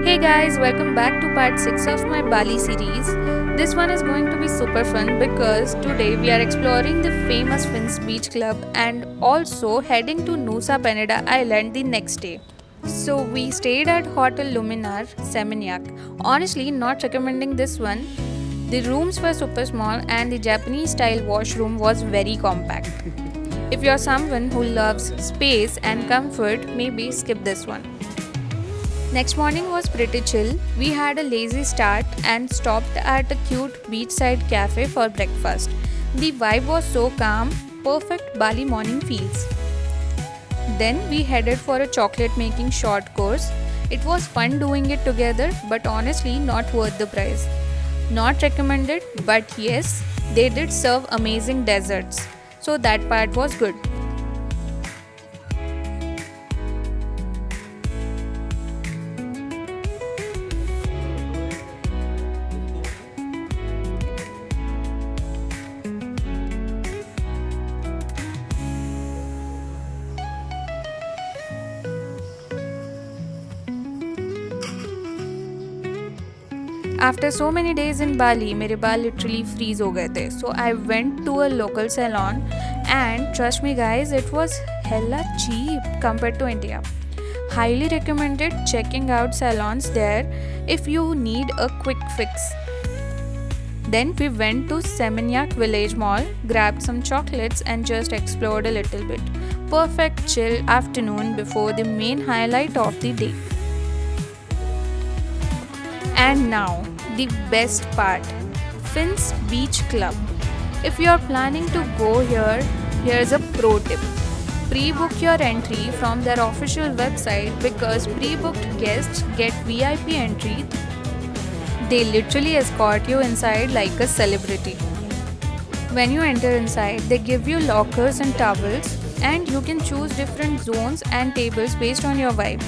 Hey guys, welcome back to part 6 of my Bali series. This one is going to be super fun because today we are exploring the famous Fins Beach Club and also heading to Nusa Penida Island the next day. So we stayed at Hotel Luminar, Seminyak. Honestly, not recommending this one. The rooms were super small and the Japanese style washroom was very compact. If you're someone who loves space and comfort, maybe skip this one. Next morning was pretty chill. We had a lazy start and stopped at a cute beachside cafe for breakfast. The vibe was so calm, perfect Bali morning feels. Then we headed for a chocolate making short course. It was fun doing it together, but honestly not worth the price. Not recommended, but yes, they did serve amazing desserts. So that part was good. After so many days in Bali, मेरे बाल literally freeze हो गए थे. So I went to a local salon and trust me guys, it was hella cheap compared to India. Highly recommended checking out salons there if you need a quick fix. Then we went to Seminyak Village Mall, grabbed some chocolates and just explored a little bit. Perfect chill afternoon before the main highlight of the day. And now, the best part, Fins Beach Club. If you are planning to go here, here's a pro tip. Pre-book your entry from their official website because pre-booked guests get VIP entry. They literally escort you inside like a celebrity. When you enter inside, they give you lockers and towels, and you can choose different zones and tables based on your vibe.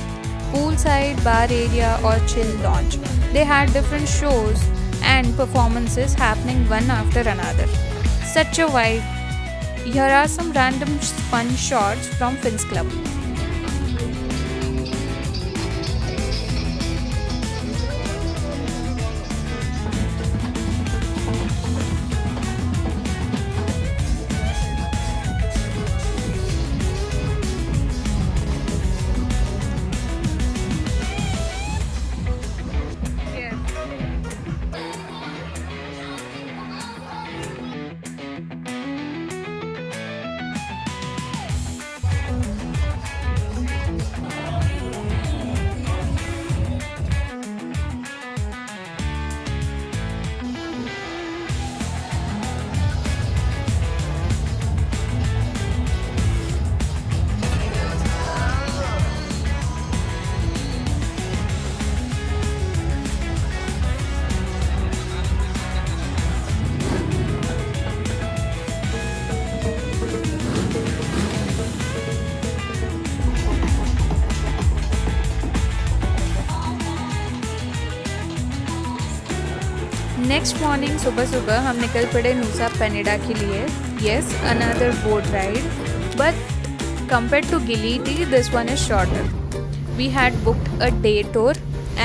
Poolside, bar area, or chill lounge. They had different shows and performances happening one after another. Such a vibe. Here are some random fun shots from Fins Club. Next morning सुबह सुबह हम निकल पड़े नूसा Penida के लिए. Yes, another boat ride, but compared to Giliti, this one is shorter. We had booked a day tour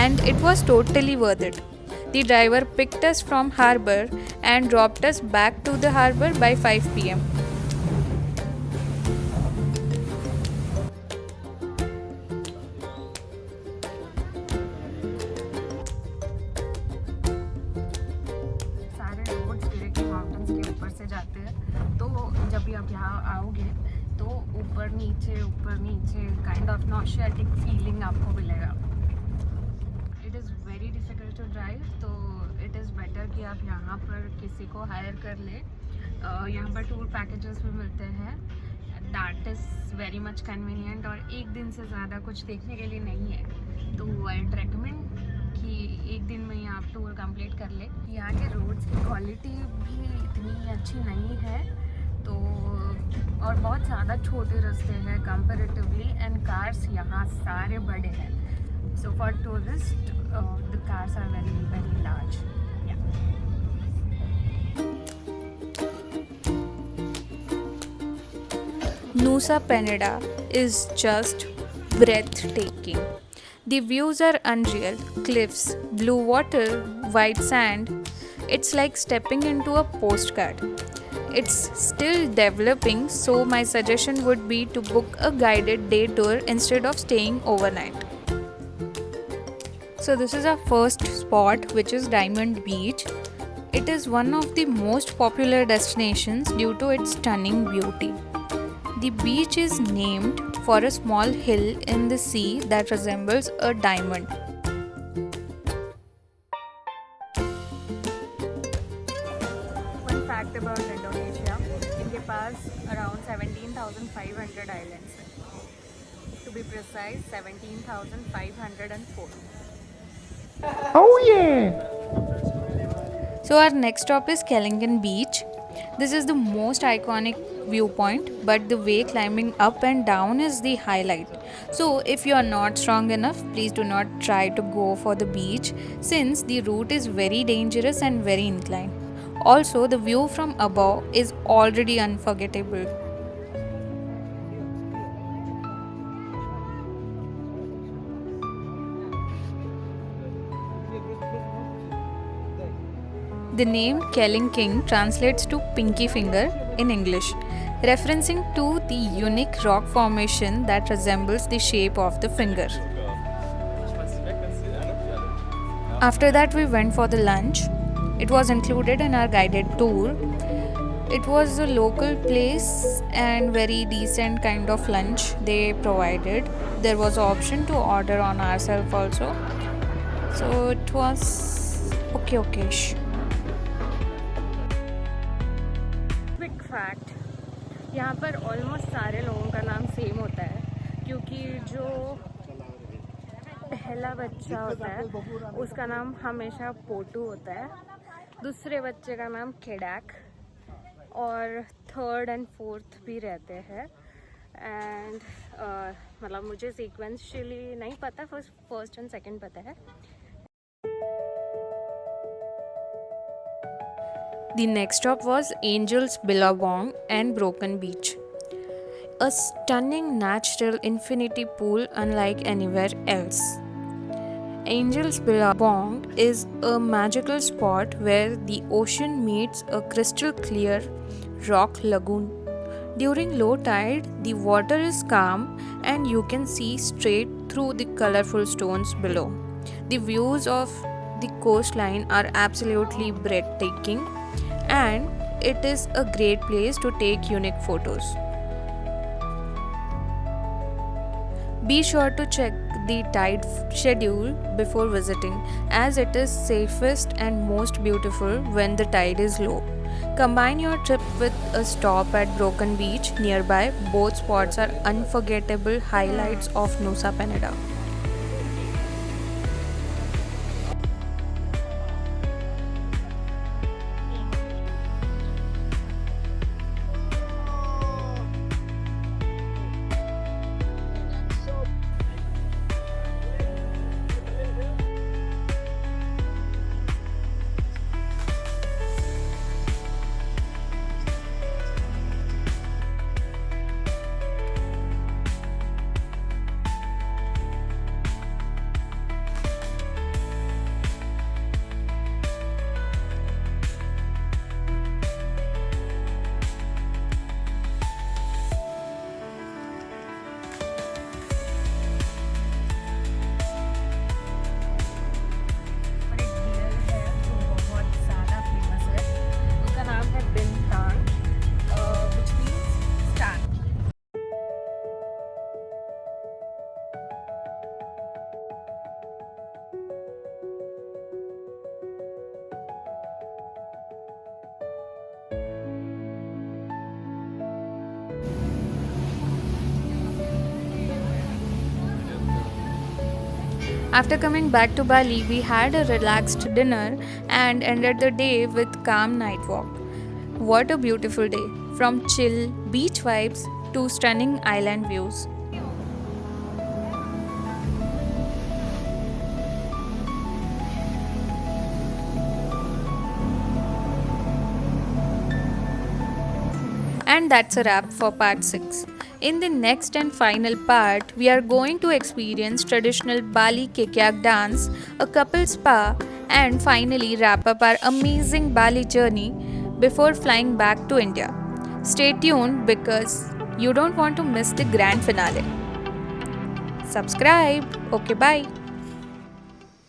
and it was totally worth it. The driver picked us from harbour and dropped us back to the harbour by 5 pm. सारे roads directly mountains के ऊपर से जाते हैं. तो जब भी आप यहाँ आओगे तो ऊपर नीचे काइंड ऑफ नॉशियाटिक फीलिंग आपको मिलेगा. It is very difficult to drive, तो इट इज़ बेटर कि आप यहाँ पर किसी को हायर कर ले. यहाँ पर टूर पैकेजेस भी मिलते हैं. That is very much convenient और एक दिन से ज़्यादा कुछ देखने के लिए नहीं है. तो आई रेकमेंड कि एक दिन में ही आप टूर कंप्लीट कर ले. यहाँ के रोड्स की क्वालिटी भी इतनी अच्छी नहीं है, तो और बहुत ज़्यादा छोटे रास्ते हैं कंपैरेटिवली, एंड कार्स यहाँ सारे बड़े हैं. So for tourist the cars are very very large. Nusa Penida is just breathtaking. The views are unreal: cliffs, blue water, white sand. It's like stepping into a postcard. It's still developing, so my suggestion would be to book a guided day tour instead of staying overnight. So, this is our first spot, which is Diamond Beach. It is one of the most popular destinations due to its stunning beauty. The beach is named for a small hill in the sea that resembles a diamond. One fact about Indonesia, इनके पास around 17,500 islands हैं. To be precise, 17,504. Oh yeah! So our next stop is Kellingen Beach. This is the most iconic viewpoint, but the way climbing up and down is the highlight. So if you are not strong enough, please do not try to go for the beach since the route is very dangerous and very inclined. Also, the view from above is already unforgettable. The name Kellingking translates to pinky finger in English, referencing to the unique rock formation that resembles the shape of the finger. After that, we went for the lunch. It was included in our guided tour. It was a local place and very decent kind of lunch they provided. There was option to order on ourselves also. So it was okay-ish. Quick fact, यहाँ पर almost सारे लोगों का नाम same होता है क्योंकि जो पहला बच्चा होता है उसका नाम हमेशा पोटू होता है, दूसरे बच्चे का नाम केडैक और थर्ड एंड फोर्थ भी रहते हैं. एंड मतलब मुझे सीक्वेंशियली नहीं पता, फर्स्ट एंड सेकंड पता है. The next stop was Angels Billabong and Broken Beach. A stunning natural infinity pool unlike anywhere else. Angels Billabong is a magical spot where the ocean meets a crystal clear rock lagoon. During low tide, the water is calm and you can see straight through the colorful stones below. The views of the coastline are absolutely breathtaking, and it is a great place to take unique photos. Be sure to check the tide schedule before visiting, as it is safest and most beautiful when the tide is low. Combine your trip with a stop at Broken Beach nearby. Both spots are unforgettable highlights of Nusa Penida. After coming back to Bali, we had a relaxed dinner and ended the day with calm night walk. What a beautiful day! From chill beach vibes to stunning island views. And that's a wrap for part 6. In the next and final part, we are going to experience traditional Bali Kekyak dance, a couple spa, and finally wrap up our amazing Bali journey before flying back to India. Stay tuned because you don't want to miss the grand finale. Subscribe. Okay, bye.